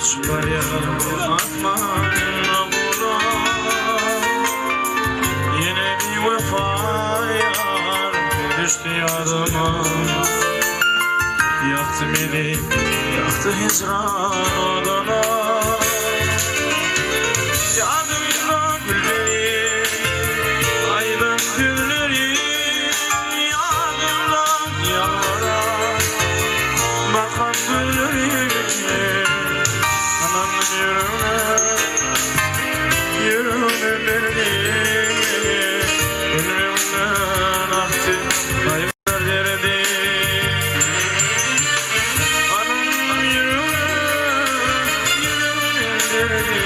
Çıkar yakalım atma buna. Yine bir vefa yar düştü yadıma. Yaktı beni, yaktı hicran odana. Yadımda gülleri, aydın gülleri. Yadımda yalvara, bakan gülleri. Anam yüreğime verdi. Gönlümden aktı kayber derdi. Anam yüreğime verdi.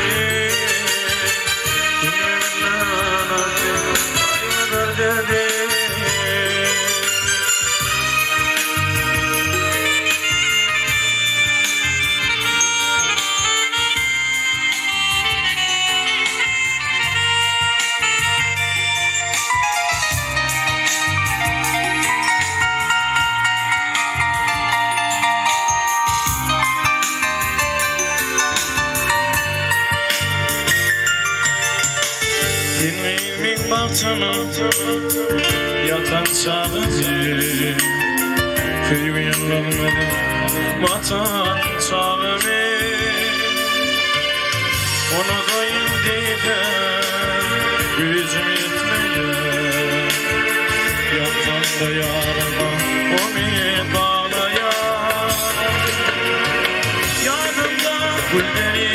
Gönlümden aktı kayber derdi. Dinleyimin bahtına yatan çağımı. Köyümün yanlarında vatan çağımı. Onu doyum diye gücüm yetmeye. Yandan da yarama onu bağlaya. Yadımda gülleri.